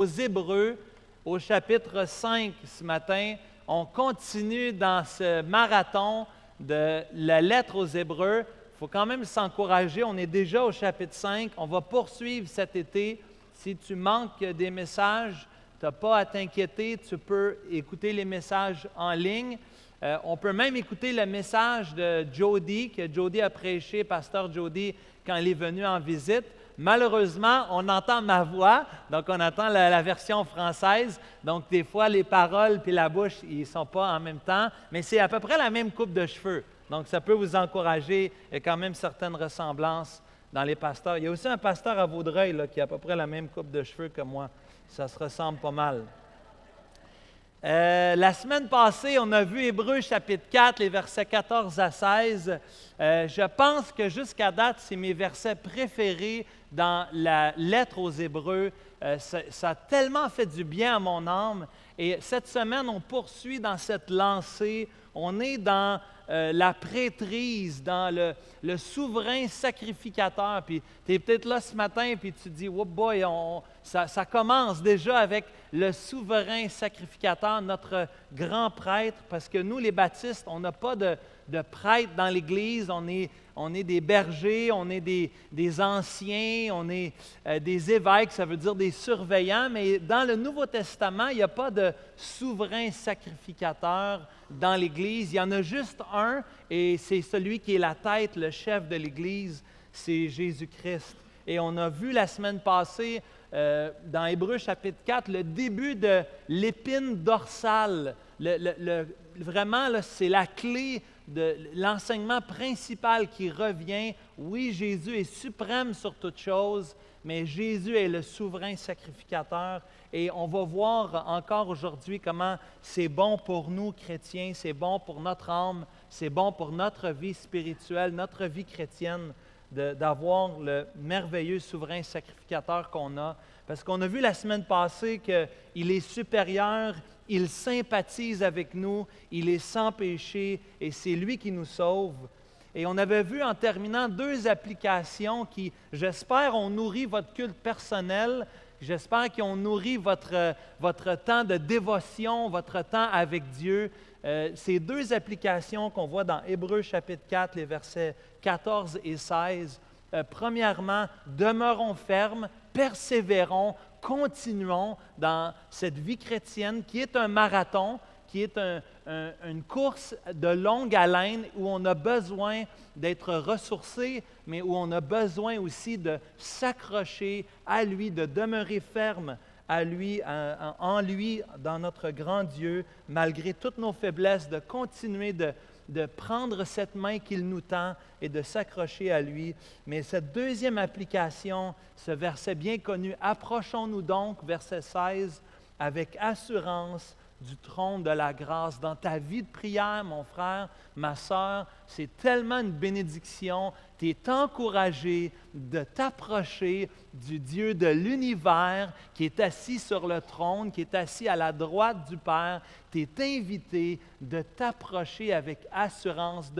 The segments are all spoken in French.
aux Hébreux, au chapitre 5 ce matin. On continue dans ce marathon de la lettre aux Hébreux. Il faut quand même s'encourager. On est déjà au chapitre 5. On va poursuivre cet été. Si tu manques des messages, tu n'as pas à t'inquiéter. Tu peux écouter les messages en ligne. On peut même écouter le message de Jody, que Jody a prêché, pasteur Jody, quand il est venu en visite. Malheureusement, on entend ma voix, donc on entend la version française. Donc, des fois, les paroles puis la bouche, ils ne sont pas en même temps, mais c'est à peu près la même coupe de cheveux. Donc, ça peut vous encourager. Il y a quand même certaines ressemblances dans les pasteurs. Il y a aussi un pasteur à Vaudreuil là, qui a à peu près la même coupe de cheveux que moi. Ça se ressemble pas mal. La semaine passée, on a vu Hébreux chapitre 4, les versets 14 à 16. Je pense que jusqu'à date, c'est mes versets préférés dans la lettre aux Hébreux. Ça a tellement fait du bien à mon âme. Et cette semaine, on poursuit dans cette lancée. On est dans la prêtrise, dans le souverain sacrificateur. Puis tu es peut-être là ce matin, puis tu te dis, oh boy, ça commence déjà avec le souverain sacrificateur, notre grand prêtre, parce que nous, les baptistes, on n'a pas de prêtre dans l'Église, on est des bergers, on est des anciens, on est des évêques, ça veut dire des surveillants, mais dans le Nouveau Testament, il n'y a pas de souverain sacrificateur dans l'Église. Il y en a juste un, et c'est celui qui est la tête, le chef de l'Église, c'est Jésus-Christ. Et on a vu la semaine passée, dans Hébreux chapitre 4, le début de l'épine dorsale. Vraiment, là, c'est la clé de l'enseignement principal qui revient. Oui, Jésus est suprême sur toute chose, mais Jésus est le souverain sacrificateur. Et on va voir encore aujourd'hui comment c'est bon pour nous, chrétiens, c'est bon pour notre âme, c'est bon pour notre vie spirituelle, notre vie chrétienne, d'avoir le merveilleux souverain sacrificateur qu'on a. Parce qu'on a vu la semaine passée qu'il est supérieur, il sympathise avec nous, il est sans péché et c'est lui qui nous sauve. Et on avait vu en terminant deux applications qui, j'espère, ont nourri votre culte personnel. J'espère qu'ils ont nourri votre temps de dévotion, votre temps avec Dieu. Ces deux applications qu'on voit dans Hébreux chapitre 4, les versets 14 et 16. Premièrement, demeurons fermes, persévérons, continuons dans cette vie chrétienne qui est un marathon, qui est une course de longue haleine où on a besoin d'être ressourcé, mais où on a besoin aussi de s'accrocher à lui, de demeurer ferme à lui, en lui, dans notre grand Dieu, malgré toutes nos faiblesses, de continuer de prendre cette main qu'il nous tend et de s'accrocher à lui. Mais cette deuxième application, ce verset bien connu, « Approchons-nous donc », verset 16, « avec assurance du trône de la grâce ». Dans ta vie de prière, mon frère, ma sœur, c'est tellement une bénédiction. Tu es encouragé de t'approcher du Dieu de l'univers qui est assis sur le trône, qui est assis à la droite du Père. Tu es invité de t'approcher avec assurance,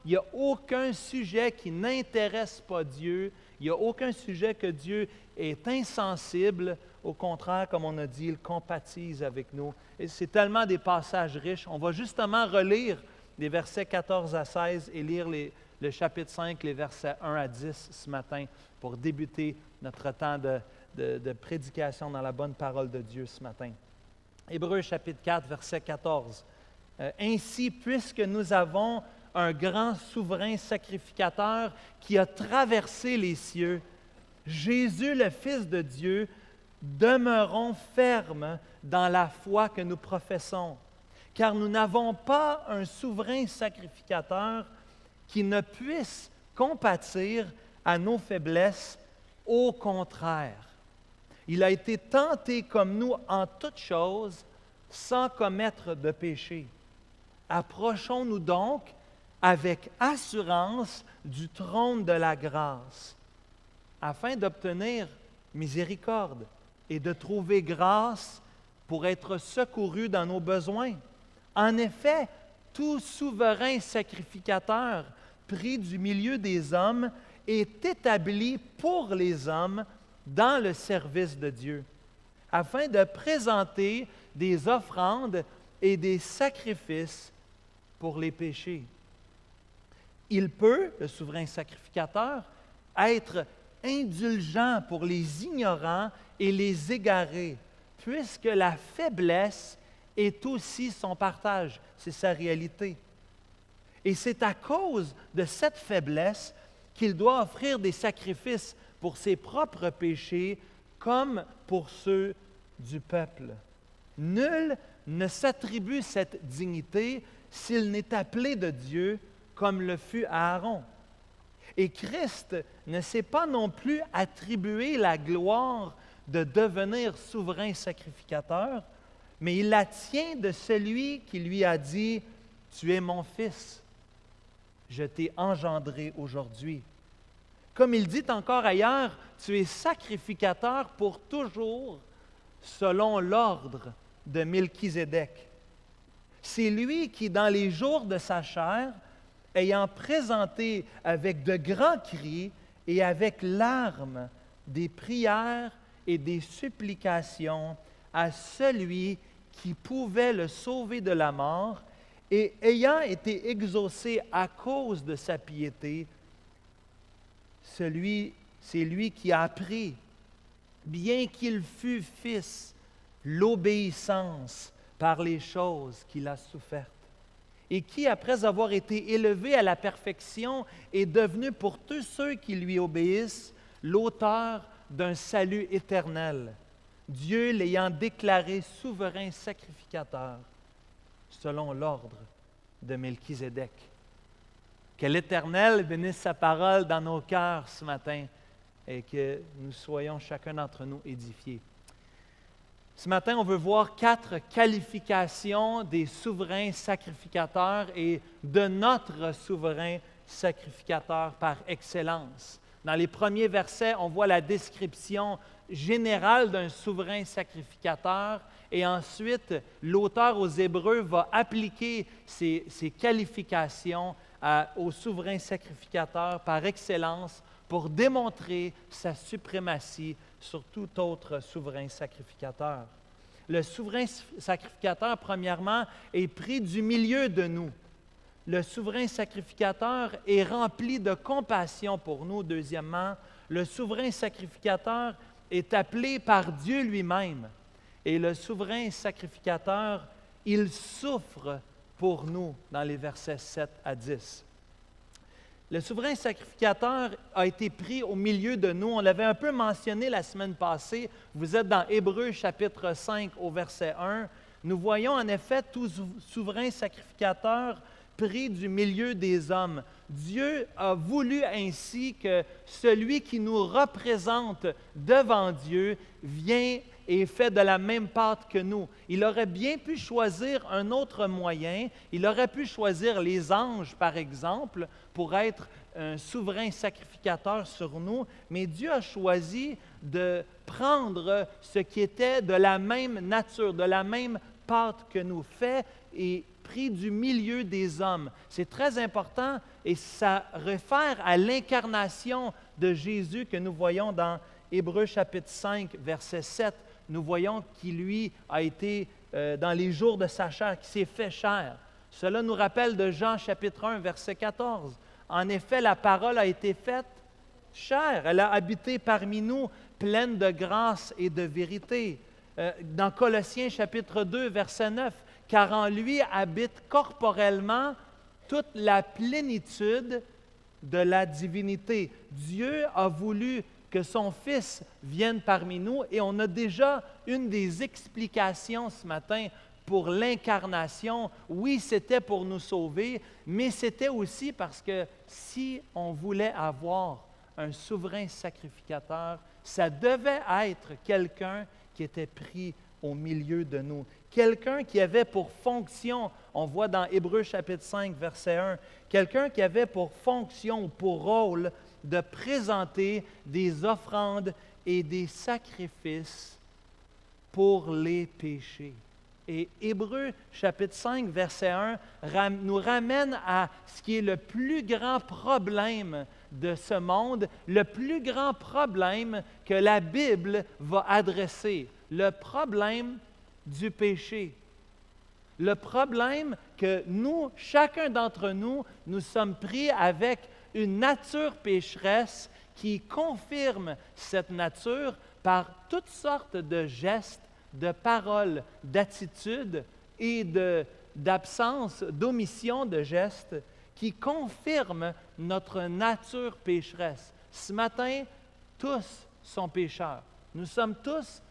il n'y a aucun sujet qui n'intéresse pas Dieu, il n'y a aucun sujet que Dieu est insensible. Au contraire, comme on a dit, il compatise avec nous. Et c'est tellement des passages riches. On va justement relire les versets 14 à 16 et lire le chapitre 5, les versets 1 à 10 ce matin pour débuter notre temps de prédication dans la bonne parole de Dieu ce matin. Hébreux chapitre 4, verset 14. Ainsi, puisque nous avons un grand souverain sacrificateur qui a traversé les cieux, Jésus, le Fils de Dieu, demeurons fermes dans la foi que nous professons, car nous n'avons pas un souverain sacrificateur qui ne puisse compatir à nos faiblesses. Au contraire, il a été tenté comme nous en toutes choses, sans commettre de péché. Approchons-nous donc avec assurance du trône de la grâce, afin d'obtenir miséricorde et de trouver grâce pour être secourus dans nos besoins. En effet, tout souverain sacrificateur pris du milieu des hommes est établi pour les hommes dans le service de Dieu. afin de présenter des offrandes et des sacrifices pour les péchés. Il peut, le souverain sacrificateur, être indulgent pour les ignorants et les égarés, puisque la faiblesse est aussi son partage, c'est sa réalité. Et c'est à cause de cette faiblesse qu'il doit offrir des sacrifices pour ses propres péchés comme pour ceux du peuple. Nul ne s'attribue cette dignité s'il n'est appelé de Dieu comme le fut Aaron. Et Christ ne s'est pas non plus attribué la gloire de devenir souverain sacrificateur, mais il la tient de celui qui lui a dit « Tu es mon fils, je t'ai engendré aujourd'hui ». Comme il dit encore ailleurs, « Tu es sacrificateur pour toujours selon l'ordre de Melchizedek ». C'est lui qui, dans les jours de sa chair, ayant présenté avec de grands cris et avec larmes des prières et des supplications à celui qui pouvait le sauver de la mort, et ayant été exaucé à cause de sa piété, c'est lui qui a appris, bien qu'il fût fils, l'obéissance par les choses qu'il a souffertes, et qui, après avoir été élevé à la perfection, est devenu pour tous ceux qui lui obéissent l'auteur d'un salut éternel, Dieu l'ayant déclaré souverain sacrificateur selon l'ordre de Melchizedek. Que l'Éternel bénisse sa parole dans nos cœurs ce matin et que nous soyons chacun d'entre nous édifiés. Ce matin, on veut voir 4 qualifications des souverains sacrificateurs et de notre souverain sacrificateur par excellence. Dans les premiers versets, on voit la description générale d'un souverain sacrificateur et ensuite, l'auteur aux Hébreux va appliquer ces qualifications au souverain sacrificateur par excellence pour démontrer sa suprématie sur tout autre souverain sacrificateur. Le souverain sacrificateur, premièrement, est pris du milieu de nous. Le souverain sacrificateur est rempli de compassion pour nous. Deuxièmement, le souverain sacrificateur est appelé par Dieu lui-même. Et le souverain sacrificateur, il souffre pour nous dans les versets 7 à 10. Le souverain sacrificateur a été pris au milieu de nous. On l'avait un peu mentionné la semaine passée. Vous êtes dans Hébreux chapitre 5 au verset 1. Nous voyons en effet tout souverain sacrificateur pris du milieu des hommes. Dieu a voulu ainsi que celui qui nous représente devant Dieu vient et est fait de la même pâte que nous. Il aurait bien pu choisir un autre moyen. Il aurait pu choisir les anges, par exemple, pour être un souverain sacrificateur sur nous, mais Dieu a choisi de prendre ce qui était de la même nature, de la même pâte que nous, fait et pris du milieu des hommes. C'est très important et ça réfère à l'incarnation de Jésus que nous voyons dans Hébreux chapitre 5, verset 7. Nous voyons qu'il, lui, a été dans les jours de sa chair, qui s'est fait chair. Cela nous rappelle de Jean chapitre 1, verset 14. En effet, la parole a été faite chair. Elle a habité parmi nous, pleine de grâce et de vérité. Dans Colossiens chapitre 2, verset 9, « Car en lui habite corporellement toute la plénitude de la divinité. » Dieu a voulu que son Fils vienne parmi nous et on a déjà une des explications ce matin pour l'incarnation. Oui, c'était pour nous sauver, mais c'était aussi parce que si on voulait avoir un souverain sacrificateur, ça devait être quelqu'un qui était pris au milieu de nous. Quelqu'un qui avait pour fonction, on voit dans Hébreux chapitre 5, verset 1, quelqu'un qui avait pour fonction ou pour rôle de présenter des offrandes et des sacrifices pour les péchés. Et Hébreux chapitre 5, verset 1 nous ramène à ce qui est le plus grand problème de ce monde, le plus grand problème que la Bible va adresser. le problème du péché. Le problème que nous, chacun d'entre nous, nous sommes pris avec une nature pécheresse qui confirme cette nature par toutes sortes de gestes, de paroles, d'attitudes et d'absence, d'omission de gestes qui confirment notre nature pécheresse. Ce matin, tous sont pécheurs. Nous sommes tous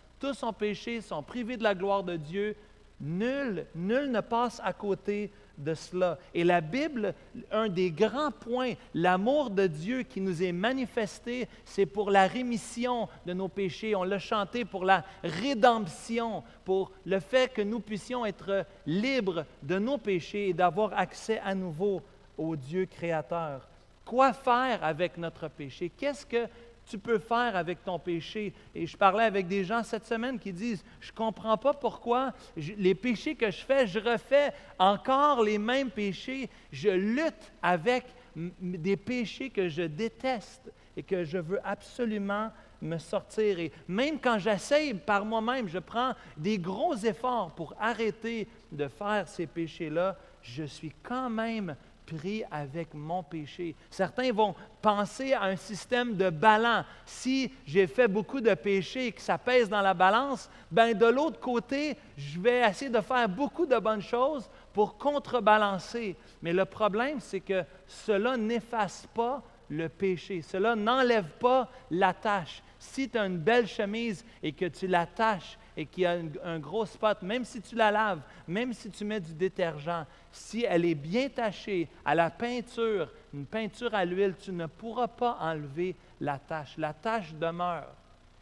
ont péché, sont privés de la gloire de Dieu. Nul ne passe à côté de cela. Et la Bible, un des grands points, l'amour de Dieu qui nous est manifesté, c'est pour la rémission de nos péchés. On l'a chanté pour la rédemption, pour le fait que nous puissions être libres de nos péchés et d'avoir accès à nouveau au Dieu créateur. Quoi faire avec notre péché? Qu'est-ce que tu peux faire avec ton péché? Et je parlais avec des gens cette semaine qui disent, je ne comprends pas pourquoi les péchés que je fais, je refais encore les mêmes péchés. Je lutte avec des péchés que je déteste et que je veux absolument me sortir. Et même quand j'essaye par moi-même, je prends des gros efforts pour arrêter de faire ces péchés-là, je suis quand même pris avec mon péché. Certains vont penser à un système de balance. Si j'ai fait beaucoup de péchés et que ça pèse dans la balance, ben de l'autre côté, je vais essayer de faire beaucoup de bonnes choses pour contrebalancer. Mais le problème, c'est que cela n'efface pas le péché. Cela n'enlève pas la tache. Si tu as une belle chemise et que tu l'attaches et qu'il y a un gros spot, même si tu la laves, même si tu mets du détergent, si elle est bien tachée à la peinture, une peinture à l'huile, tu ne pourras pas enlever la tache. La tache demeure.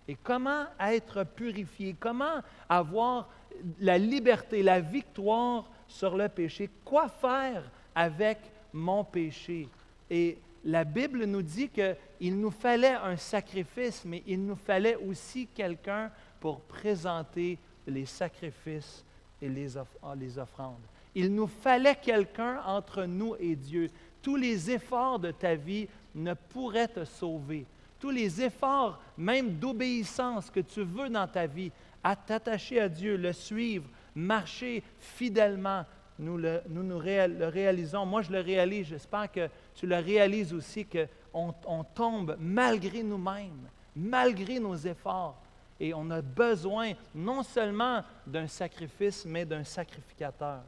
Et comment être purifié? Comment avoir la liberté, la victoire sur le péché? Quoi faire avec mon péché? Et la Bible nous dit qu'il nous fallait un sacrifice, mais il nous fallait aussi quelqu'un pour présenter les sacrifices et les offrandes. Il nous fallait quelqu'un entre nous et Dieu. Tous les efforts de ta vie ne pourraient te sauver. Tous les efforts, même d'obéissance que tu veux dans ta vie, à t'attacher à Dieu, le suivre, marcher fidèlement, nous le réalisons. Moi, je le réalise. J'espère que tu le réalises aussi, qu'on tombe malgré nous-mêmes, malgré nos efforts. Et on a besoin non seulement d'un sacrifice, mais d'un sacrificateur.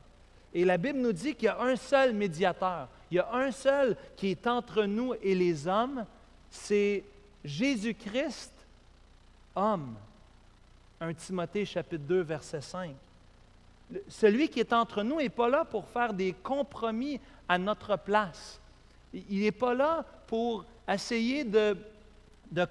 Et la Bible nous dit qu'il y a un seul médiateur. Il y a un seul qui est entre nous et les hommes. C'est Jésus-Christ, homme. 1 Timothée chapitre 2, verset 5. Celui qui est entre nous n'est pas là pour faire des compromis à notre place. Il n'est pas là pour essayer de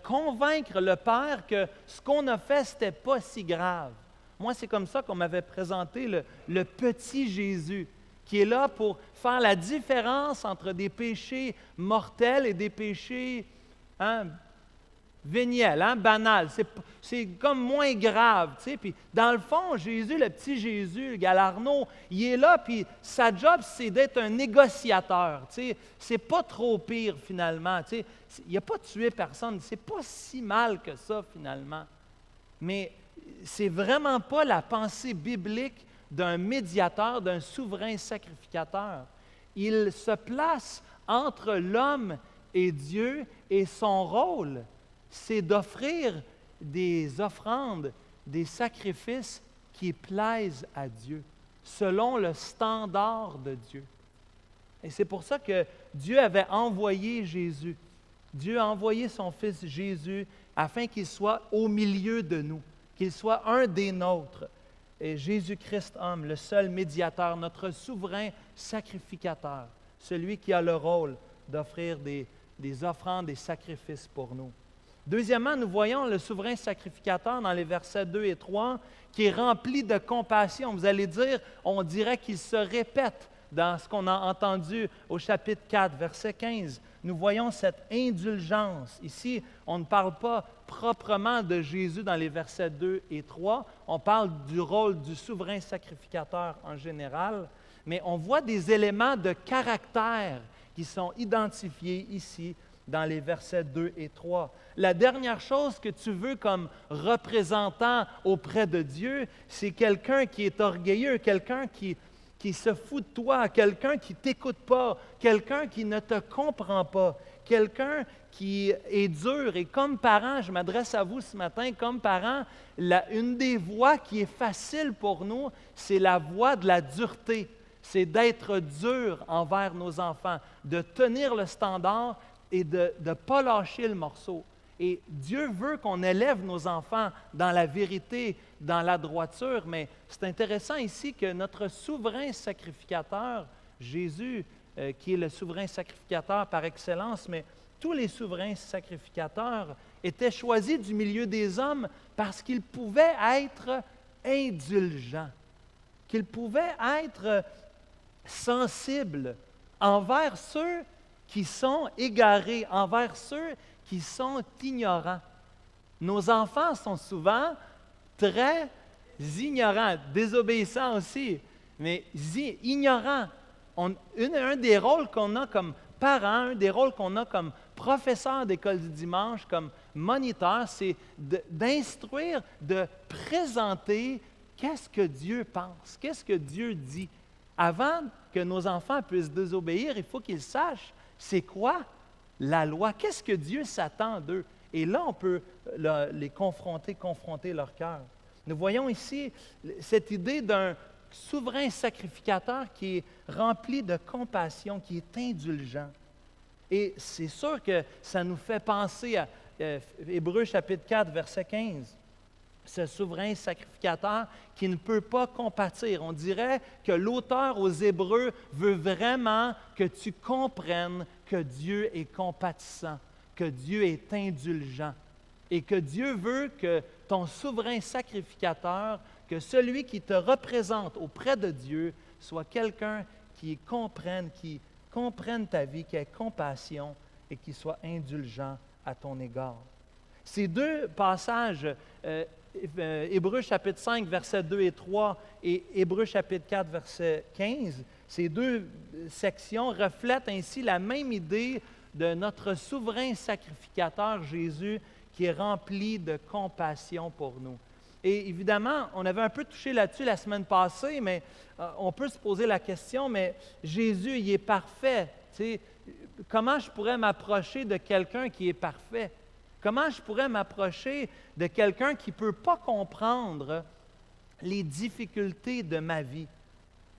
convaincre le Père que ce qu'on a fait, ce n'était pas si grave. Moi, c'est comme ça qu'on m'avait présenté le petit Jésus, qui est là pour faire la différence entre des péchés mortels et des péchés véniels, banals. C'est comme moins grave. Tu sais. Puis, dans le fond, Jésus, le petit Jésus, le Galarno, il est là, puis sa job, c'est d'être un négociateur. Tu sais. C'est pas trop pire, finalement. Tu sais. Il n'a pas tué personne. C'est pas si mal que ça, finalement. Mais c'est vraiment pas la pensée biblique d'un médiateur, d'un souverain sacrificateur. Il se place entre l'homme et Dieu, et son rôle, c'est d'offrir des offrandes, des sacrifices qui plaisent à Dieu, selon le standard de Dieu. Et c'est pour ça que Dieu avait envoyé Jésus. Dieu a envoyé son Fils Jésus afin qu'il soit au milieu de nous, qu'il soit un des nôtres. Et Jésus-Christ, homme, le seul médiateur, notre souverain sacrificateur, celui qui a le rôle d'offrir des offrandes, des sacrifices pour nous. Deuxièmement, nous voyons le souverain sacrificateur dans les versets 2 et 3 qui est rempli de compassion. Vous allez dire, on dirait qu'il se répète dans ce qu'on a entendu au chapitre 4, verset 15. Nous voyons cette indulgence. Ici, on ne parle pas proprement de Jésus dans les versets 2 et 3. On parle du rôle du souverain sacrificateur en général, mais on voit des éléments de caractère qui sont identifiés ici dans les versets 2 et 3. La dernière chose que tu veux comme représentant auprès de Dieu, c'est quelqu'un qui est orgueilleux, quelqu'un qui se fout de toi, quelqu'un qui ne t'écoute pas, quelqu'un qui ne te comprend pas, quelqu'un qui est dur. Et comme parent, je m'adresse à vous ce matin, comme parent, une des voies qui est facile pour nous, c'est la voie de la dureté. C'est d'être dur envers nos enfants, de tenir le standard et de ne pas lâcher le morceau. Et Dieu veut qu'on élève nos enfants dans la vérité, dans la droiture, mais c'est intéressant ici que notre souverain sacrificateur, Jésus, qui est le souverain sacrificateur par excellence, mais tous les souverains sacrificateurs étaient choisis du milieu des hommes parce qu'ils pouvaient être indulgents, qu'ils pouvaient être sensibles envers ceux qui sont égarés, envers ceux qui sont ignorants. Nos enfants sont souvent très ignorants, désobéissants aussi, mais ignorants. Un des rôles qu'on a comme parents, un des rôles qu'on a comme professeurs d'école du dimanche, comme moniteurs, c'est d'instruire, de présenter qu'est-ce que Dieu pense, qu'est-ce que Dieu dit. Avant que nos enfants puissent désobéir, il faut qu'ils sachent c'est quoi la loi, qu'est-ce que Dieu s'attend d'eux. Et là, on peut les confronter leur cœur. Nous voyons ici cette idée d'un souverain sacrificateur qui est rempli de compassion, qui est indulgent. Et c'est sûr que ça nous fait penser à Hébreux chapitre 4, verset 15. Ce souverain sacrificateur qui ne peut pas compatir. On dirait que l'auteur aux Hébreux veut vraiment que tu comprennes que Dieu est compatissant, que Dieu est indulgent et que Dieu veut que ton souverain sacrificateur, que celui qui te représente auprès de Dieu, soit quelqu'un qui comprenne ta vie, qui ait compassion et qui soit indulgent à ton égard. Ces deux passages, Hébreux chapitre 5, versets 2 et 3 et Hébreux chapitre 4, verset 15, ces deux sections reflètent ainsi la même idée de notre souverain sacrificateur Jésus qui est rempli de compassion pour nous. Et évidemment, on avait un peu touché là-dessus la semaine passée, mais on peut se poser la question, mais Jésus, il est parfait. Tu sais, comment je pourrais m'approcher de quelqu'un qui est parfait? Comment je pourrais m'approcher de quelqu'un qui ne peut pas comprendre les difficultés de ma vie?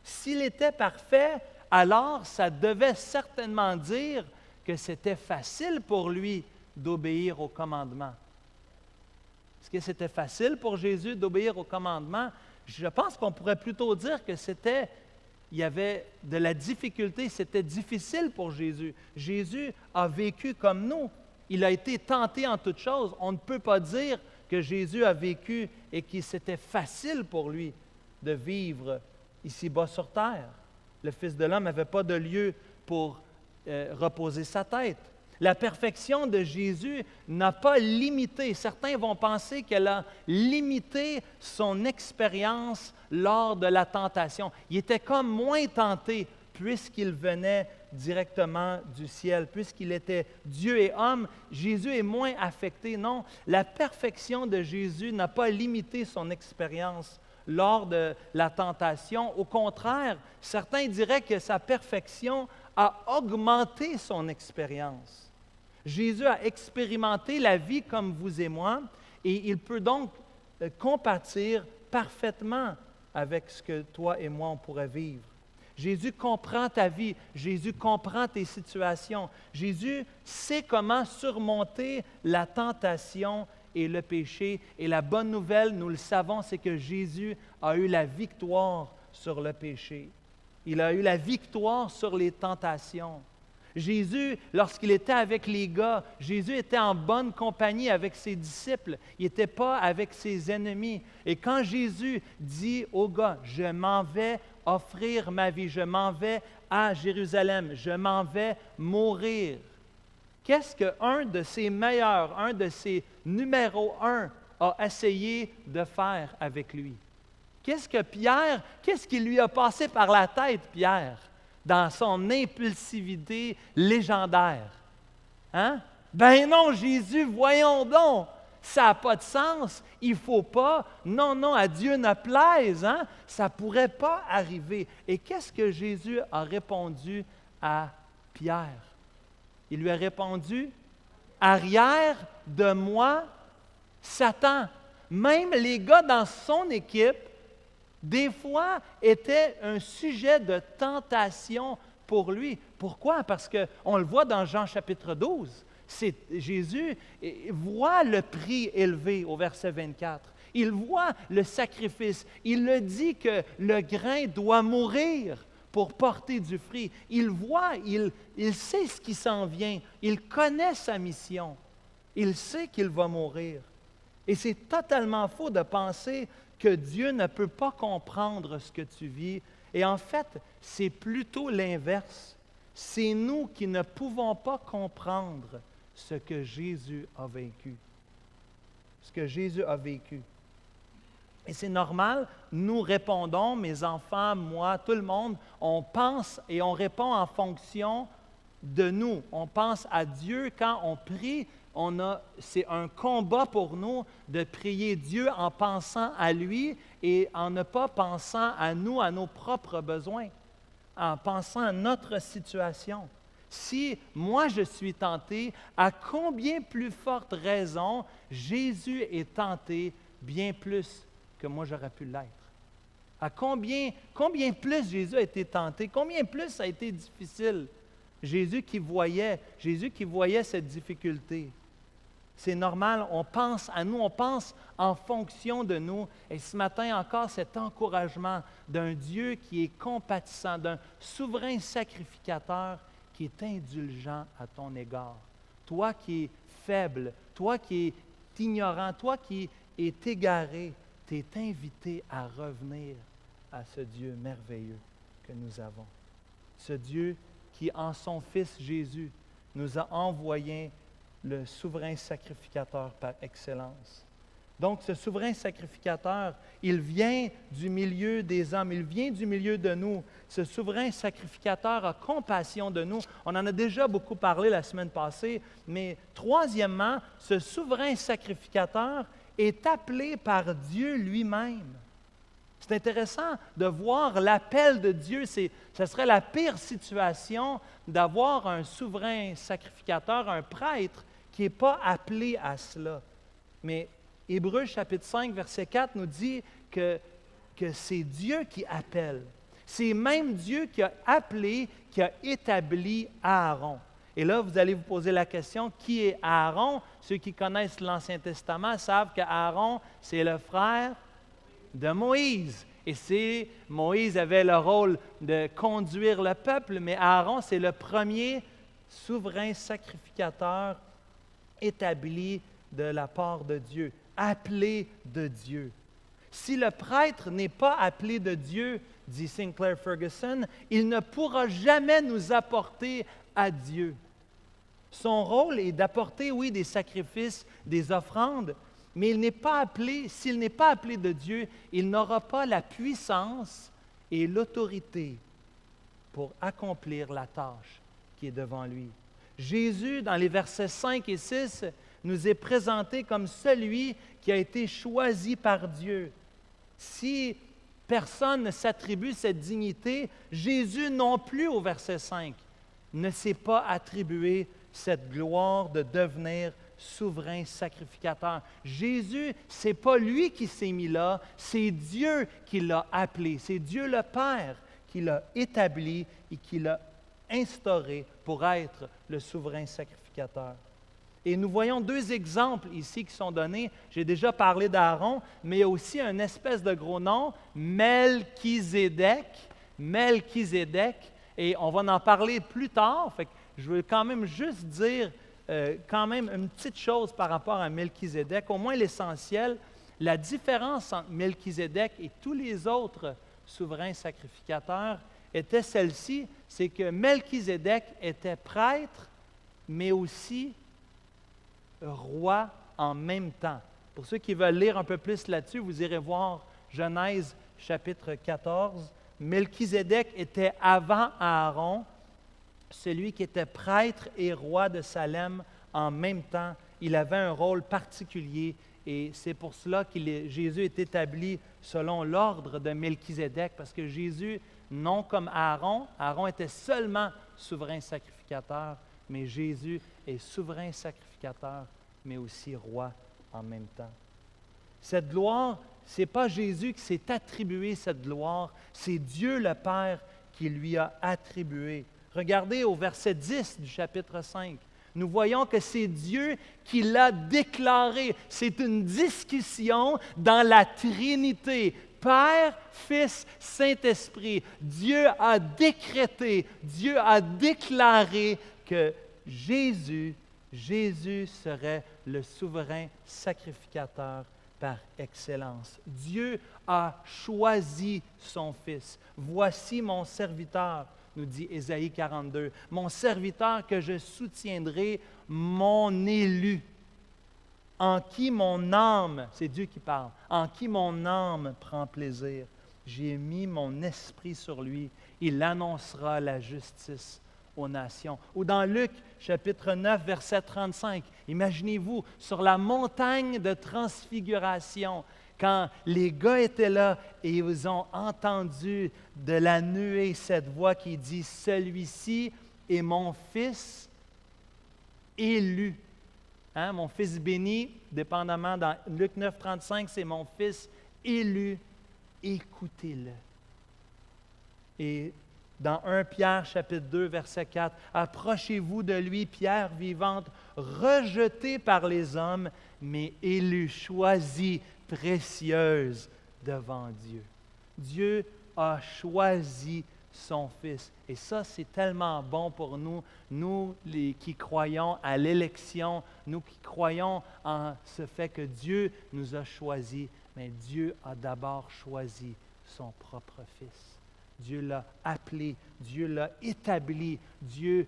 S'il était parfait, alors ça devait certainement dire que c'était facile pour lui d'obéir aux commandements. Est-ce que c'était facile pour Jésus d'obéir aux commandements? Je pense qu'on pourrait plutôt dire que il y avait de la difficulté, c'était difficile pour Jésus. Jésus a vécu comme nous. Il a été tenté en toutes choses. On ne peut pas dire que Jésus a vécu et que c'était facile pour lui de vivre ici-bas sur terre. Le Fils de l'homme n'avait pas de lieu pour reposer sa tête. La perfection de Jésus n'a pas limité. Certains vont penser qu'elle a limité son expérience lors de la tentation. Il était comme moins tenté puisqu'il venait directement du ciel, puisqu'il était Dieu et homme. Jésus est moins affecté. Non, la perfection de Jésus n'a pas limité son expérience lors de la tentation. Au contraire, certains diraient que sa perfection a augmenté son expérience. Jésus a expérimenté la vie comme vous et moi, et il peut donc compatir parfaitement avec ce que toi et moi on pourrait vivre. Jésus comprend ta vie, Jésus comprend tes situations, Jésus sait comment surmonter la tentation et le péché. Et la bonne nouvelle, nous le savons, c'est que Jésus a eu la victoire sur le péché. Il a eu la victoire sur les tentations. Jésus, lorsqu'il était avec les gars, Jésus était en bonne compagnie avec ses disciples. Il n'était pas avec ses ennemis. Et quand Jésus dit aux gars, « Je m'en vais offrir ma vie, je m'en vais à Jérusalem, je m'en vais mourir », qu'est-ce qu'un de ses meilleurs, un de ses numéro 1 a essayé de faire avec lui? Qu'est-ce qui lui a passé par la tête, Pierre, dans son impulsivité légendaire? Hein? Ben non, Jésus, voyons donc, ça n'a pas de sens, il ne faut pas, non, non, à Dieu ne plaise, hein? Ça ne pourrait pas arriver. Et qu'est-ce que Jésus a répondu à Pierre? Il lui a répondu, arrière de moi, Satan. Même les gars dans son équipe, des fois, étaient un sujet de tentation pour lui. Pourquoi? Parce qu'on le voit dans Jean chapitre 12. Jésus voit le prix élevé au verset 24. Il voit le sacrifice. Il le dit que le grain doit mourir pour porter du fruit. Il voit, il sait ce qui s'en vient. Il connaît sa mission. Il sait qu'il va mourir. Et c'est totalement faux de penser que Dieu ne peut pas comprendre ce que tu vis. Et en fait, c'est plutôt l'inverse. C'est nous qui ne pouvons pas comprendre ce que Jésus a vécu. Ce que Jésus a vécu. Et c'est normal, nous répondons, mes enfants, moi, tout le monde, on pense et on répond en fonction de nous. On pense à Dieu quand on prie. C'est un combat pour nous de prier Dieu en pensant à lui et en ne pas pensant à nous, à nos propres besoins, en pensant à notre situation. Si moi je suis tenté, à combien plus forte raison Jésus est tenté bien plus que moi j'aurais pu l'être? À combien plus Jésus a été tenté, combien plus ça a été difficile? Jésus qui voyait cette difficulté. C'est normal, on pense à nous, on pense en fonction de nous. Et ce matin encore, cet encouragement d'un Dieu qui est compatissant, d'un souverain sacrificateur qui est indulgent à ton égard. Toi qui es faible, toi qui es ignorant, toi qui es égaré, tu es invité à revenir à ce Dieu merveilleux que nous avons. Ce Dieu qui, en son Fils Jésus, nous a envoyé le souverain sacrificateur par excellence. Donc, ce souverain sacrificateur, il vient du milieu des hommes, il vient du milieu de nous. Ce souverain sacrificateur a compassion de nous. On en a déjà beaucoup parlé la semaine passée, mais troisièmement, ce souverain sacrificateur est appelé par Dieu lui-même. C'est intéressant de voir l'appel de Dieu. Ce serait la pire situation d'avoir un souverain sacrificateur, un prêtre, qui n'est pas appelé à cela. Mais Hébreux chapitre 5, verset 4 nous dit que c'est Dieu qui appelle. C'est même Dieu qui a appelé, qui a établi Aaron. Et là, vous allez vous poser la question, qui est Aaron? Ceux qui connaissent l'Ancien Testament savent qu'Aaron, c'est le frère de Moïse. Et Moïse avait le rôle de conduire le peuple, mais Aaron, c'est le premier souverain sacrificateur établi de la part de Dieu, appelé de Dieu. Si le prêtre n'est pas appelé de Dieu, dit Sinclair Ferguson, il ne pourra jamais nous apporter à Dieu. Son rôle est d'apporter, oui, des sacrifices, des offrandes, mais il n'est pas appelé, s'il n'est pas appelé de Dieu, il n'aura pas la puissance et l'autorité pour accomplir la tâche qui est devant lui. Jésus, dans les versets 5 et 6, nous est présenté comme celui qui a été choisi par Dieu. Si personne ne s'attribue cette dignité, Jésus non plus, au verset 5, ne s'est pas attribué cette gloire de devenir souverain sacrificateur. Jésus, ce n'est pas lui qui s'est mis là, c'est Dieu qui l'a appelé. C'est Dieu le Père qui l'a établi et qui l'a instauré pour être le souverain sacrificateur. Et nous voyons deux exemples ici qui sont donnés. J'ai déjà parlé d'Aaron, mais il y a aussi un espèce de gros nom, Melchizedek. Melchizedek, et on va en parler plus tard. Fait que je veux quand même juste dire quand même une petite chose par rapport à Melchizedek, au moins l'essentiel. La différence entre Melchizedek et tous les autres souverains sacrificateurs était celle-ci, c'est que Melchizedek était prêtre, mais aussi roi en même temps. Pour ceux qui veulent lire un peu plus là-dessus, vous irez voir Genèse chapitre 14. Melchizedek était avant Aaron celui qui était prêtre et roi de Salem en même temps. Il avait un rôle particulier et c'est pour cela que Jésus est établi selon l'ordre de Melchizedek, parce que Jésus, non comme Aaron, Aaron était seulement souverain sacrificateur, mais Jésus est souverain sacrificateur, mais aussi roi en même temps. Cette gloire, ce n'est pas Jésus qui s'est attribué cette gloire, c'est Dieu le Père qui lui a attribué. Regardez au verset 10 du chapitre 5. Nous voyons que c'est Dieu qui l'a déclaré. C'est une discussion dans la Trinité. Père, Fils, Saint-Esprit. Dieu a décrété, Dieu a déclaré que Jésus serait le souverain sacrificateur par excellence. Dieu a choisi son Fils. Voici mon serviteur, nous dit Ésaïe 42, mon serviteur que je soutiendrai, mon élu, en qui mon âme, c'est Dieu qui parle, en qui mon âme prend plaisir. J'ai mis mon esprit sur lui, il annoncera la justice aux nations. Ou dans Luc, chapitre 9, verset 35, imaginez-vous, sur la montagne de transfiguration, quand les gars étaient là et ils ont entendu de la nuée cette voix qui dit « Celui-ci est mon fils élu ». Hein? Mon fils béni, dépendamment dans Luc 9, 35, c'est mon fils élu. Écoutez-le. Et dans 1 Pierre, chapitre 2, verset 4, « Approchez-vous de lui, pierre vivante, rejetée par les hommes, mais élue, choisie, précieuse devant Dieu. » Dieu a choisi son Fils. Et ça, c'est tellement bon pour nous, nous qui croyons à l'élection, nous qui croyons en ce fait que Dieu nous a choisis, mais Dieu a d'abord choisi son propre Fils. Dieu l'a appelé, Dieu l'a établi, Dieu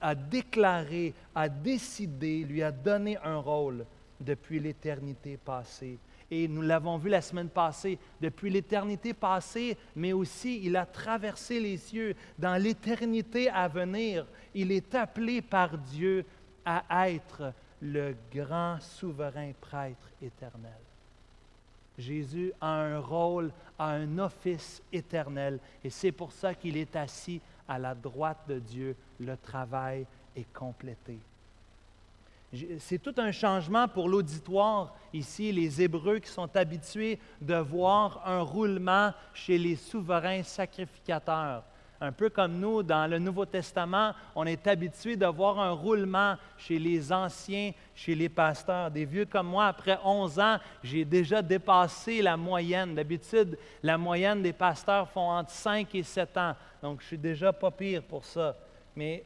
a déclaré, a décidé, lui a donné un rôle depuis l'éternité passée. Et nous l'avons vu la semaine passée, depuis l'éternité passée, mais aussi il a traversé les cieux. Dans l'éternité à venir, il est appelé par Dieu à être le grand souverain prêtre éternel. Jésus a un rôle, a un office éternel, et c'est pour ça qu'il est assis à la droite de Dieu. Le travail est complété. C'est tout un changement pour l'auditoire ici, les Hébreux qui sont habitués de voir un roulement chez les souverains sacrificateurs. Un peu comme nous, dans le Nouveau Testament, on est habitué de voir un roulement chez les anciens, chez les pasteurs. Des vieux comme moi, après 11 ans, j'ai déjà dépassé la moyenne. D'habitude, la moyenne des pasteurs font entre 5 et 7 ans. Donc, je suis déjà pas pire pour ça. Mais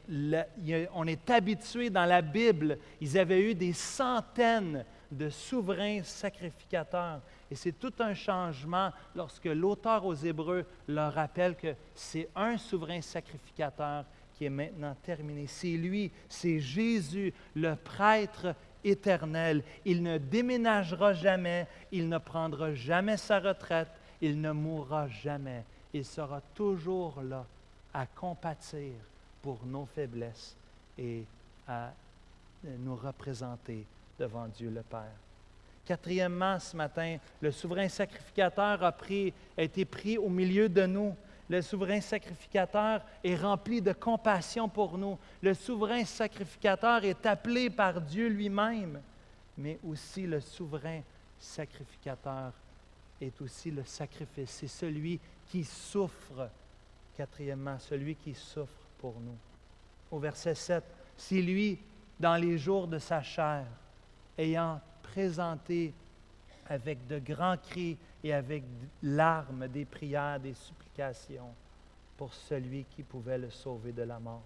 on est habitué dans la Bible, ils avaient eu des centaines de souverains sacrificateurs. Et c'est tout un changement lorsque l'auteur aux Hébreux leur rappelle que c'est un souverain sacrificateur qui est maintenant terminé. C'est lui, c'est Jésus, le prêtre éternel. Il ne déménagera jamais, il ne prendra jamais sa retraite, il ne mourra jamais. Il sera toujours là à compatir pour nos faiblesses et à nous représenter devant Dieu le Père. Quatrièmement, ce matin, le souverain sacrificateur a été pris au milieu de nous. Le souverain sacrificateur est rempli de compassion pour nous. Le souverain sacrificateur est appelé par Dieu lui-même, mais aussi le souverain sacrificateur est aussi le sacrifice. C'est celui qui souffre. Quatrièmement, celui qui souffre pour nous. Au verset 7, « C'est lui, dans les jours de sa chair, ayant présenté avec de grands cris et avec larmes des prières, des supplications pour celui qui pouvait le sauver de la mort. »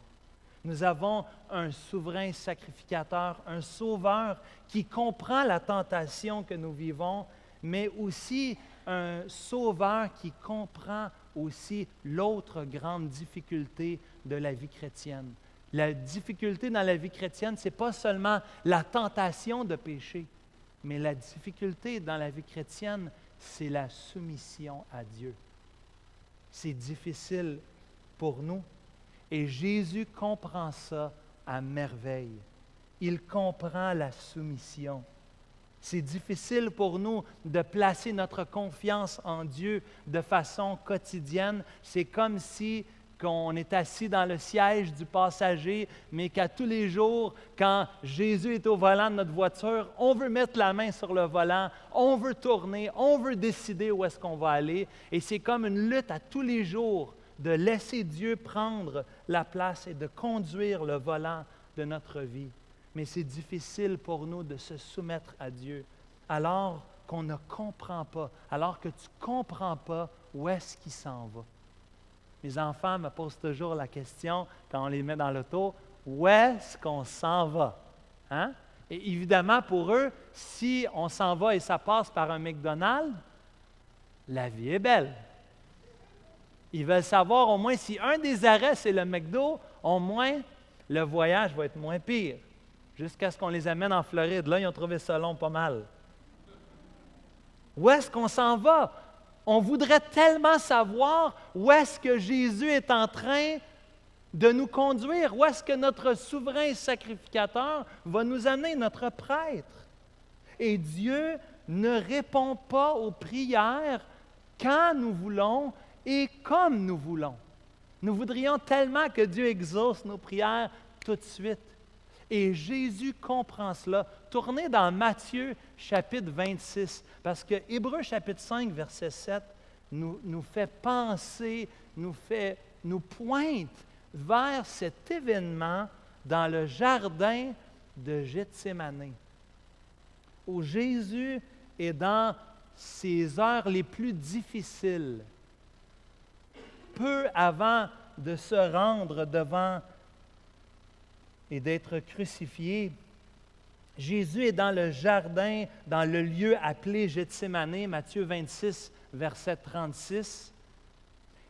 Nous avons un souverain sacrificateur, un sauveur qui comprend la tentation que nous vivons, mais aussi un sauveur qui comprend aussi l'autre grande difficulté de la vie chrétienne. La difficulté dans la vie chrétienne, ce n'est pas seulement la tentation de pécher, mais la difficulté dans la vie chrétienne, c'est la soumission à Dieu. C'est difficile pour nous. Et Jésus comprend ça à merveille. Il comprend la soumission. C'est difficile pour nous de placer notre confiance en Dieu de façon quotidienne. C'est comme si qu'on est assis dans le siège du passager, mais qu'à tous les jours, quand Jésus est au volant de notre voiture, on veut mettre la main sur le volant, on veut tourner, on veut décider où est-ce qu'on va aller. Et c'est comme une lutte à tous les jours de laisser Dieu prendre la place et de conduire le volant de notre vie. Mais c'est difficile pour nous de se soumettre à Dieu alors qu'on ne comprend pas, alors que tu ne comprends pas où est-ce qu'il s'en va. Mes enfants me posent toujours la question, quand on les met dans l'auto, où est-ce qu'on s'en va? Hein? Et évidemment, pour eux, si on s'en va et ça passe par un McDonald's, la vie est belle. Ils veulent savoir au moins si un des arrêts, c'est le McDo, au moins le voyage va être moins pire. Jusqu'à ce qu'on les amène en Floride. Là, ils ont trouvé ça long pas mal. Où est-ce qu'on s'en va? On voudrait tellement savoir où est-ce que Jésus est en train de nous conduire, où est-ce que notre souverain sacrificateur va nous amener, notre prêtre. Et Dieu ne répond pas aux prières quand nous voulons et comme nous voulons. Nous voudrions tellement que Dieu exauce nos prières tout de suite. Et Jésus comprend cela. Tournez dans Matthieu chapitre 26, parce que Hébreux chapitre 5, verset 7 nous fait penser, nous pointe vers cet événement dans le jardin de Gethsémani, où Jésus est dans ses heures les plus difficiles, peu avant de se rendre devant et d'être crucifié. Jésus est dans le jardin, dans le lieu appelé Gethsémani, Matthieu 26, verset 36.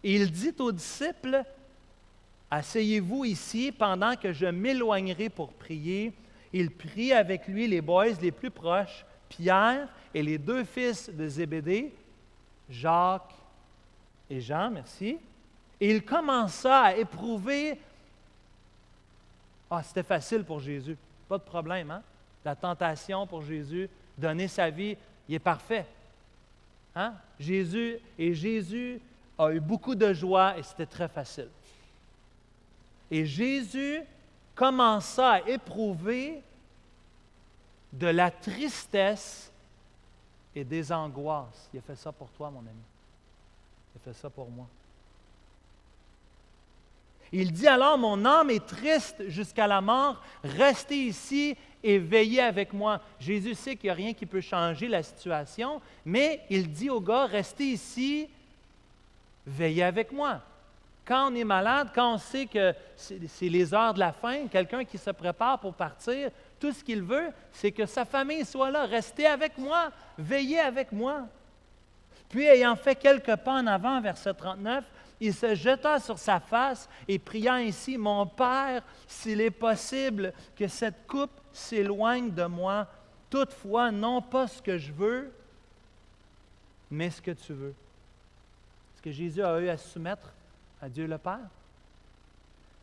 Et il dit aux disciples, « Asseyez-vous ici pendant que je m'éloignerai pour prier. » Il prit avec lui les boys les plus proches, Pierre et les deux fils de Zébédée, Jacques et Jean, merci. Et il commença à éprouver. Ah, c'était facile pour Jésus. Pas de problème, hein? La tentation pour Jésus, donner sa vie, il est parfait. Hein? Jésus a eu beaucoup de joie et c'était très facile. Et Jésus commença à éprouver de la tristesse et des angoisses. Il a fait ça pour toi, mon ami. Il a fait ça pour moi. Il dit alors, « Mon âme est triste jusqu'à la mort, restez ici et veillez avec moi. » Jésus sait qu'il n'y a rien qui peut changer la situation, mais il dit au gars, « Restez ici, veillez avec moi. » Quand on est malade, quand on sait que c'est les heures de la fin, quelqu'un qui se prépare pour partir, tout ce qu'il veut, c'est que sa famille soit là. Restez avec moi, veillez avec moi. Puis, ayant fait quelques pas en avant, verset 39, il se jeta sur sa face et pria ainsi, « Mon Père, s'il est possible que cette coupe s'éloigne de moi, toutefois, non pas ce que je veux, mais ce que tu veux. » Est-ce que Jésus a eu à se soumettre à Dieu le Père?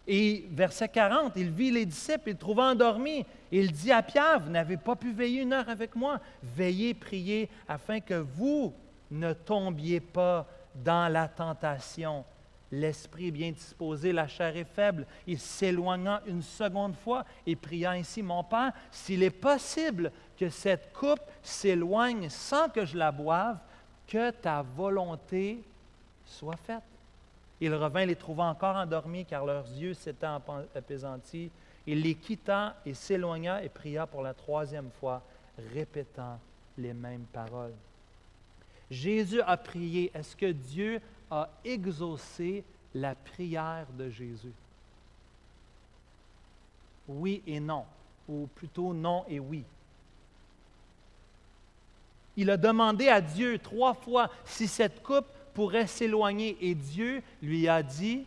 Et verset 40, il vit les disciples, il les trouva endormis. Il dit à Pierre, « Vous n'avez pas pu veiller 1 heure avec moi. Veillez, priez, afin que vous ne tombiez pas dans la tentation. L'esprit est bien disposé, la chair est faible. » Il s'éloigna une seconde fois et pria ainsi, « Mon Père, s'il est possible que cette coupe s'éloigne sans que je la boive, que ta volonté soit faite. » Il revint les trouvant encore endormis, car leurs yeux s'étaient apaisantis. Il les quitta et s'éloigna et pria pour la 3e fois, répétant les mêmes paroles. Jésus a prié. Est-ce que Dieu a exaucé la prière de Jésus? Oui et non, ou plutôt non et oui. Il a demandé à Dieu 3 fois si cette coupe pourrait s'éloigner et Dieu lui a dit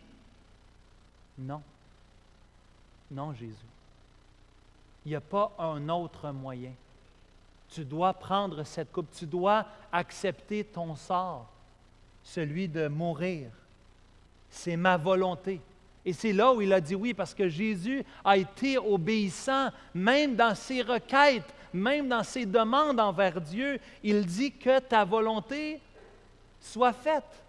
non. Non, Jésus. Il n'y a pas un autre moyen. Tu dois prendre cette coupe, tu dois accepter ton sort, celui de mourir. C'est ma volonté. Et c'est là où il a dit oui, parce que Jésus a été obéissant, même dans ses requêtes, même dans ses demandes envers Dieu. Il dit que ta volonté soit faite.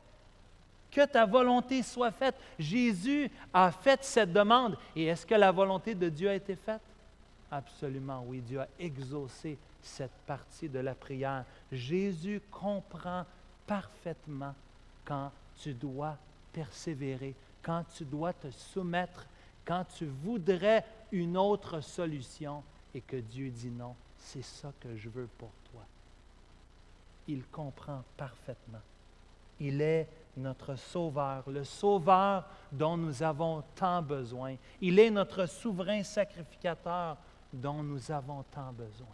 Que ta volonté soit faite. Jésus a fait cette demande. Et est-ce que la volonté de Dieu a été faite? Absolument oui. Dieu a exaucé cette partie de la prière. Jésus comprend parfaitement quand tu dois persévérer, quand tu dois te soumettre, quand tu voudrais une autre solution et que Dieu dit non, c'est ça que je veux pour toi. Il comprend parfaitement. Il est notre Sauveur, le Sauveur dont nous avons tant besoin. Il est notre souverain sacrificateur dont nous avons tant besoin.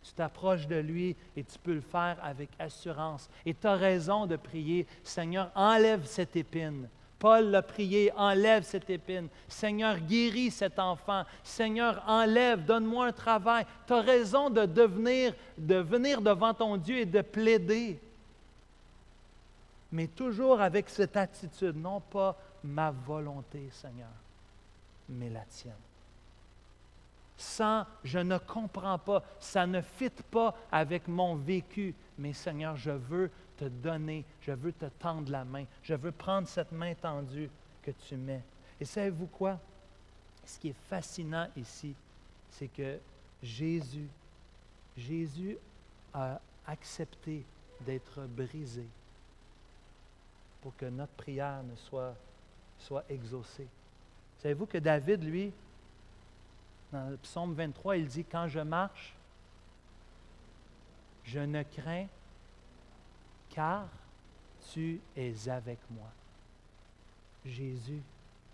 Tu t'approches de lui et tu peux le faire avec assurance. Et tu as raison de prier, Seigneur, enlève cette épine. Paul l'a prié, enlève cette épine. Seigneur, guéris cet enfant. Seigneur, enlève, donne-moi un travail. Tu as raison de venir devant ton Dieu et de plaider. Mais toujours avec cette attitude, non pas ma volonté, Seigneur, mais la tienne. Sans, je ne comprends pas, ça ne fit pas avec mon vécu, mais Seigneur, je veux te donner, je veux te tendre la main, je veux prendre cette main tendue que tu mets. Et savez-vous quoi? Ce qui est fascinant ici, c'est que Jésus a accepté d'être brisé pour que notre prière ne soit exaucée. Savez-vous que David, lui, dans le psaume 23, il dit « Quand je marche, je ne crains car tu es avec moi. » Jésus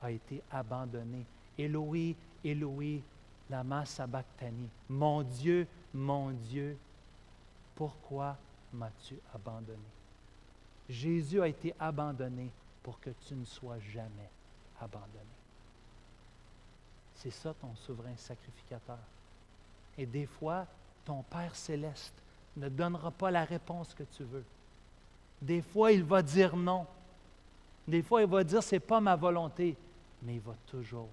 a été abandonné. Éloi, Éloi, lama sabachthani. Mon Dieu, pourquoi m'as-tu abandonné? Jésus a été abandonné pour que tu ne sois jamais abandonné. C'est ça ton souverain sacrificateur. Et des fois, ton Père céleste ne donnera pas la réponse que tu veux. Des fois, il va dire non. Des fois, il va dire, ce n'est pas ma volonté, mais il va toujours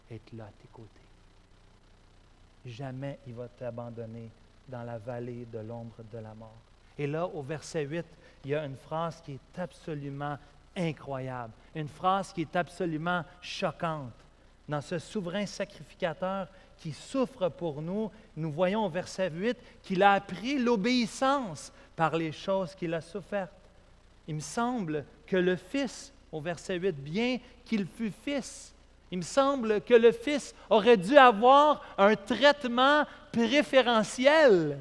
être là à tes côtés. Jamais il va t'abandonner dans la vallée de l'ombre de la mort. Et là, au verset 8, il y a une phrase qui est absolument incroyable, une phrase qui est absolument choquante. Dans ce souverain sacrificateur qui souffre pour nous, nous voyons au verset 8 qu'il a appris l'obéissance par les choses qu'il a souffertes. Il me semble que le Fils, au verset 8, bien qu'il fût Fils, il me semble que le Fils aurait dû avoir un traitement préférentiel.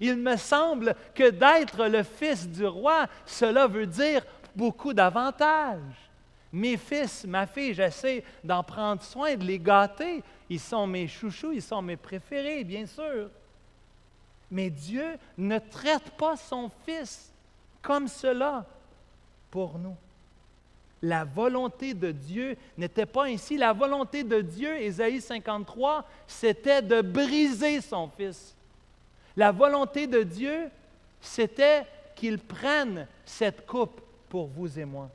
Il me semble que d'être le Fils du roi, cela veut dire beaucoup d'avantages. Mes fils, ma fille, j'essaie d'en prendre soin, de les gâter. Ils sont mes chouchous, ils sont mes préférés, bien sûr. Mais Dieu ne traite pas son Fils comme cela pour nous. La volonté de Dieu n'était pas ainsi. La volonté de Dieu, Ésaïe 53, c'était de briser son Fils. La volonté de Dieu, c'était qu'il prenne cette coupe pour vous et moi.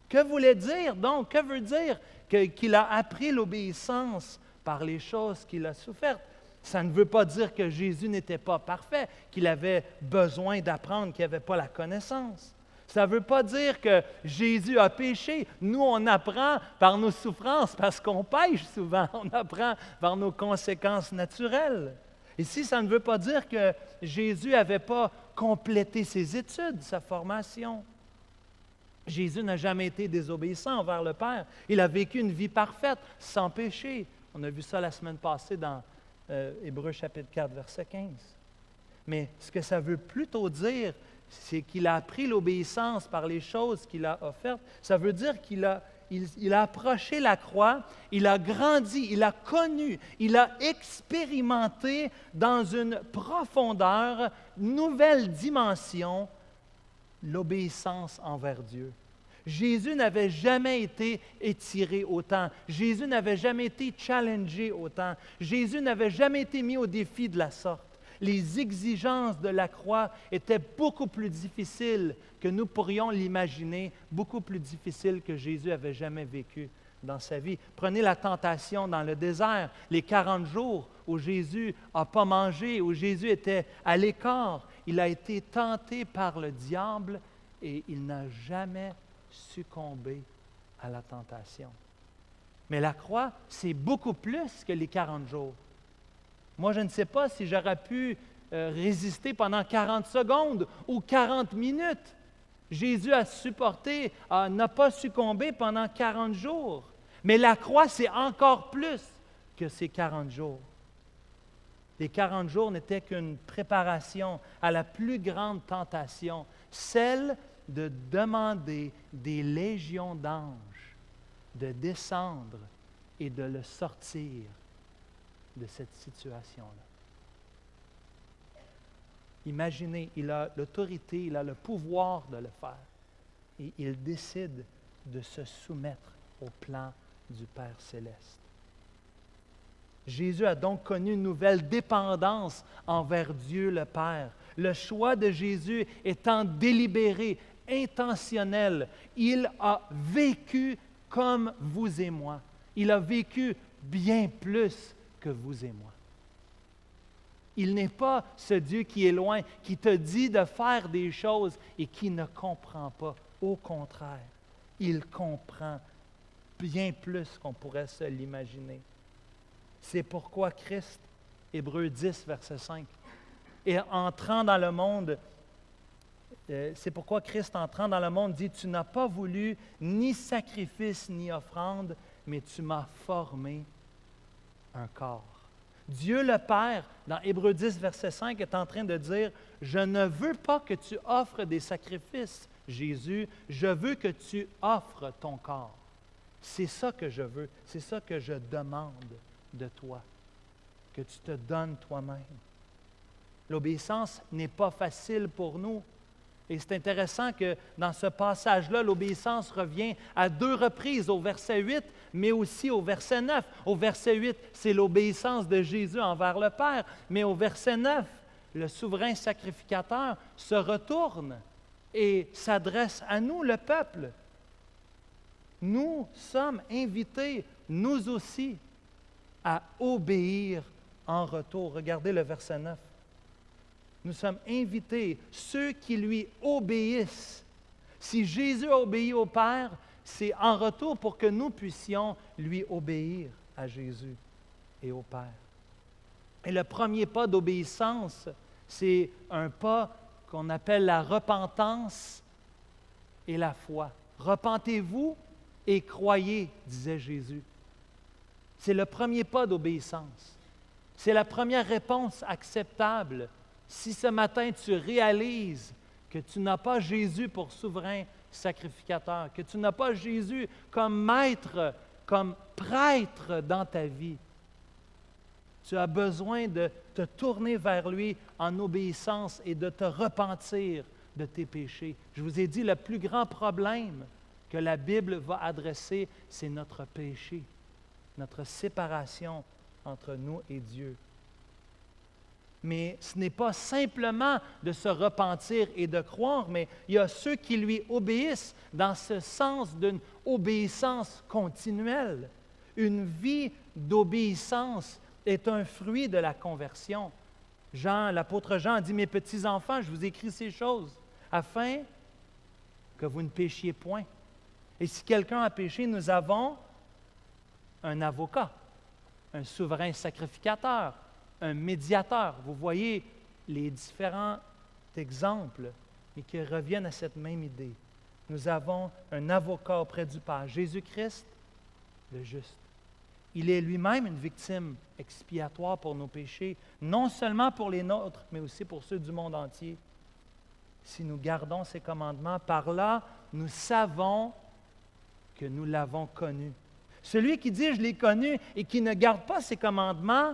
Que voulait dire donc? Que veut dire qu'il a appris l'obéissance par les choses qu'il a souffertes? Ça ne veut pas dire que Jésus n'était pas parfait, qu'il avait besoin d'apprendre, qu'il n'avait pas la connaissance. Ça ne veut pas dire que Jésus a péché. Nous, on apprend par nos souffrances parce qu'on pêche souvent. On apprend par nos conséquences naturelles. Ici, ça ne veut pas dire que Jésus n'avait pas complété ses études, sa formation. Jésus n'a jamais été désobéissant envers le Père. Il a vécu une vie parfaite, sans péché. On a vu ça la semaine passée dans Hébreux chapitre 4, verset 15. Mais ce que ça veut plutôt dire, c'est qu'il a appris l'obéissance par les choses qu'il a offertes. Ça veut dire qu'il a approché la croix, il a grandi, il a connu, il a expérimenté dans une profondeur, nouvelle dimension, l'obéissance envers Dieu. Jésus n'avait jamais été étiré autant. Jésus n'avait jamais été challengé autant. Jésus n'avait jamais été mis au défi de la sorte. Les exigences de la croix étaient beaucoup plus difficiles que nous pourrions l'imaginer, beaucoup plus difficiles que Jésus avait jamais vécu dans sa vie. Prenez la tentation dans le désert, les 40 jours où Jésus n'a pas mangé, où Jésus était à l'écart. Il a été tenté par le diable et il n'a jamais succombé à la tentation. Mais la croix, c'est beaucoup plus que les 40 jours. Moi, je ne sais pas si j'aurais pu résister pendant 40 secondes ou 40 minutes. Jésus a supporté, n'a pas succombé pendant 40 jours. Mais la croix, c'est encore plus que ces 40 jours. Les 40 jours n'étaient qu'une préparation à la plus grande tentation, celle de demander des légions d'anges de descendre et de le sortir de cette situation-là. Imaginez, il a l'autorité, il a le pouvoir de le faire. Et il décide de se soumettre au plan du Père céleste. Jésus a donc connu une nouvelle dépendance envers Dieu le Père. Le choix de Jésus étant délibéré, intentionnel, il a vécu comme vous et moi. Il a vécu bien plus que vous et moi. Il n'est pas ce Dieu qui est loin, qui te dit de faire des choses et qui ne comprend pas. Au contraire, il comprend bien plus qu'on pourrait se l'imaginer. C'est pourquoi Christ, Hébreux 10, verset 5, et entrant dans le monde, c'est pourquoi Christ, entrant dans le monde, dit « Tu n'as pas voulu ni sacrifice ni offrande, mais tu m'as formé un corps. » Dieu le Père, dans Hébreux 10, verset 5, est en train de dire « Je ne veux pas que tu offres des sacrifices, Jésus, je veux que tu offres ton corps. » C'est ça que je veux, c'est ça que je demande de toi, que tu te donnes toi-même. L'obéissance n'est pas facile pour nous. Et c'est intéressant que dans ce passage-là, l'obéissance revient à 2 reprises, au verset 8, mais aussi au verset 9. Au verset 8, c'est l'obéissance de Jésus envers le Père, mais au verset 9, le souverain sacrificateur se retourne et s'adresse à nous, le peuple. Nous sommes invités, nous aussi, à obéir en retour. Regardez le verset 9. Nous sommes invités, ceux qui lui obéissent. Si Jésus a obéi au Père, c'est en retour pour que nous puissions lui obéir à Jésus et au Père. Et le premier pas d'obéissance, c'est un pas qu'on appelle la repentance et la foi. Repentez-vous et croyez, disait Jésus. C'est le premier pas d'obéissance. C'est la première réponse acceptable. Si ce matin tu réalises que tu n'as pas Jésus pour souverain sacrificateur, que tu n'as pas Jésus comme maître, comme prêtre dans ta vie, tu as besoin de te tourner vers lui en obéissance et de te repentir de tes péchés. Je vous ai dit, le plus grand problème que la Bible va adresser, c'est notre péché, notre séparation entre nous et Dieu. Mais ce n'est pas simplement de se repentir et de croire, mais il y a ceux qui lui obéissent dans ce sens d'une obéissance continuelle. Une vie d'obéissance est un fruit de la conversion. L'apôtre Jean dit « Mes petits-enfants, je vous écris ces choses afin que vous ne péchiez point. » Et si quelqu'un a péché, nous avons un avocat, un souverain sacrificateur, un médiateur. Vous voyez les différents exemples, mais qui reviennent à cette même idée. Nous avons un avocat auprès du Père, Jésus-Christ, le juste. Il est lui-même une victime expiatoire pour nos péchés, non seulement pour les nôtres, mais aussi pour ceux du monde entier. Si nous gardons ses commandements, par là, nous savons que nous l'avons connu. Celui qui dit « je l'ai connu » et qui ne garde pas ses commandements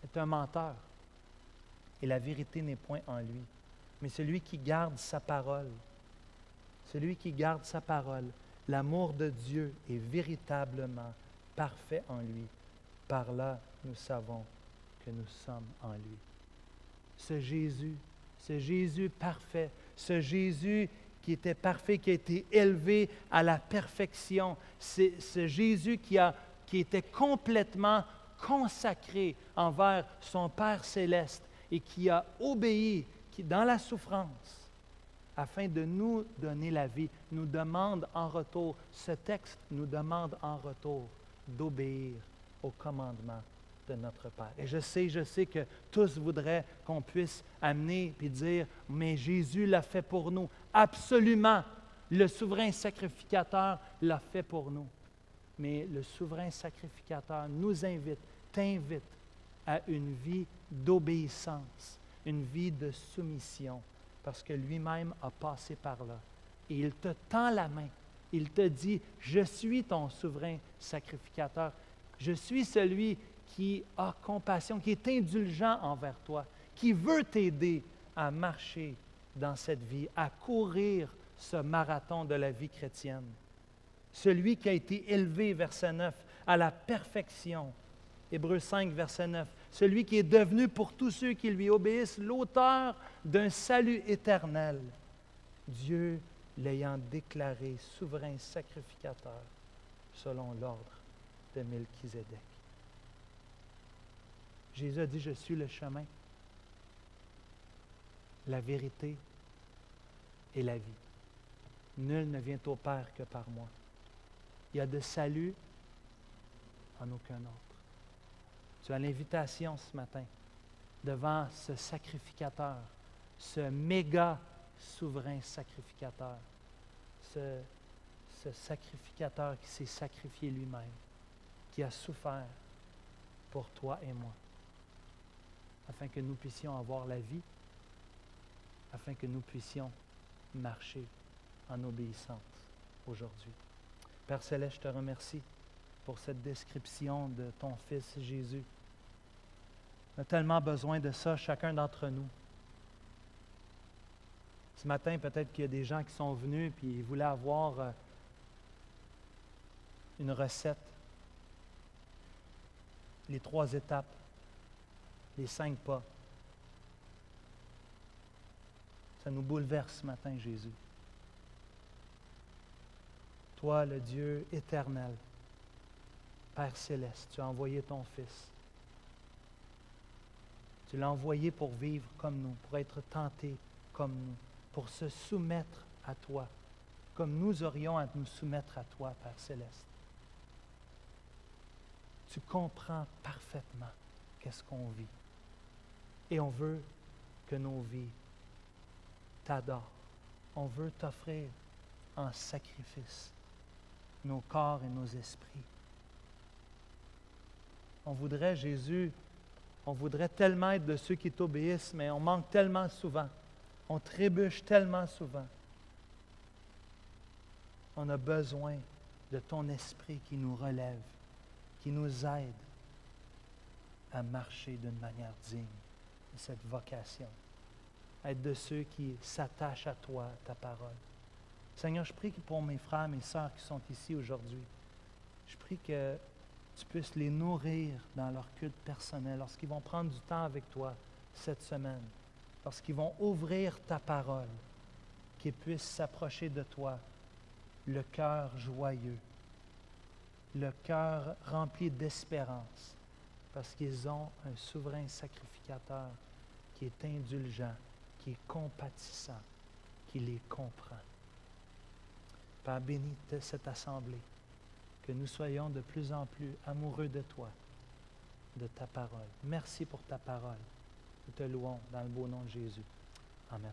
est un menteur. Et la vérité n'est point en lui. Mais celui qui garde sa parole, l'amour de Dieu est véritablement parfait en lui. Par là, nous savons que que nous sommes en lui. Ce Jésus parfait, ce Jésus qui était parfait, qui a été élevé à la perfection, c'est ce Jésus qui était complètement consacré envers son Père céleste et qui a obéi dans la souffrance afin de nous donner la vie, nous demande en retour, ce texte nous demande en retour d'obéir au commandement de notre Père. Et je sais que tous voudraient qu'on puisse amener et dire, mais Jésus l'a fait pour nous. Absolument, le souverain sacrificateur l'a fait pour nous. Mais le souverain sacrificateur nous invite, t'invite à une vie d'obéissance, une vie de soumission, parce que lui-même a passé par là. Et il te tend la main. Il te dit, je suis ton souverain sacrificateur. Je suis celui qui a compassion, qui est indulgent envers toi, qui veut t'aider à marcher dans cette vie, à courir ce marathon de la vie chrétienne. Celui qui a été élevé, verset 9, à la perfection. Hébreux 5, verset 9. Celui qui est devenu pour tous ceux qui lui obéissent l'auteur d'un salut éternel. Dieu l'ayant déclaré souverain sacrificateur selon l'ordre de Melchizedek. Jésus a dit, je suis le chemin, la vérité et la vie. Nul ne vient au Père que par moi. Il y a de salut en aucun autre. Tu as l'invitation ce matin devant ce sacrificateur, ce méga souverain sacrificateur, ce sacrificateur qui s'est sacrifié lui-même, qui a souffert pour toi et moi, afin que nous puissions avoir la vie, afin que nous puissions marcher en obéissance aujourd'hui. Père Céleste, je te remercie pour cette description de ton Fils Jésus. On a tellement besoin de ça, chacun d'entre nous. Ce matin, peut-être qu'il y a des gens qui sont venus et ils voulaient avoir une recette, les 3 étapes, les 5 pas. Ça nous bouleverse ce matin, Jésus. Toi, le Dieu éternel, Père céleste, tu as envoyé ton Fils. Tu l'as envoyé pour vivre comme nous, pour être tenté comme nous, pour se soumettre à toi, comme nous aurions à nous soumettre à toi, Père céleste. Tu comprends parfaitement qu'est-ce qu'on vit. Et on veut que nos vies t'adorent. On veut t'offrir en sacrifice nos corps et nos esprits. On voudrait, Jésus, on voudrait tellement être de ceux qui t'obéissent, mais on manque tellement souvent. On trébuche tellement souvent. On a besoin de ton esprit qui nous relève, qui nous aide à marcher d'une manière digne de cette vocation. Être de ceux qui s'attachent à toi, à ta parole. Seigneur, je prie pour mes frères, mes sœurs qui sont ici aujourd'hui. Je prie que tu puisses les nourrir dans leur culte personnel, lorsqu'ils vont prendre du temps avec toi cette semaine, lorsqu'ils vont ouvrir ta parole, qu'ils puissent s'approcher de toi, le cœur joyeux, le cœur rempli d'espérance, parce qu'ils ont un souverain sacrificateur qui est indulgent, qui est compatissant, qui les comprend. Père, bénis cette assemblée, que nous soyons de plus en plus amoureux de toi, de ta parole. Merci pour ta parole. Nous te louons dans le beau nom de Jésus. Amen.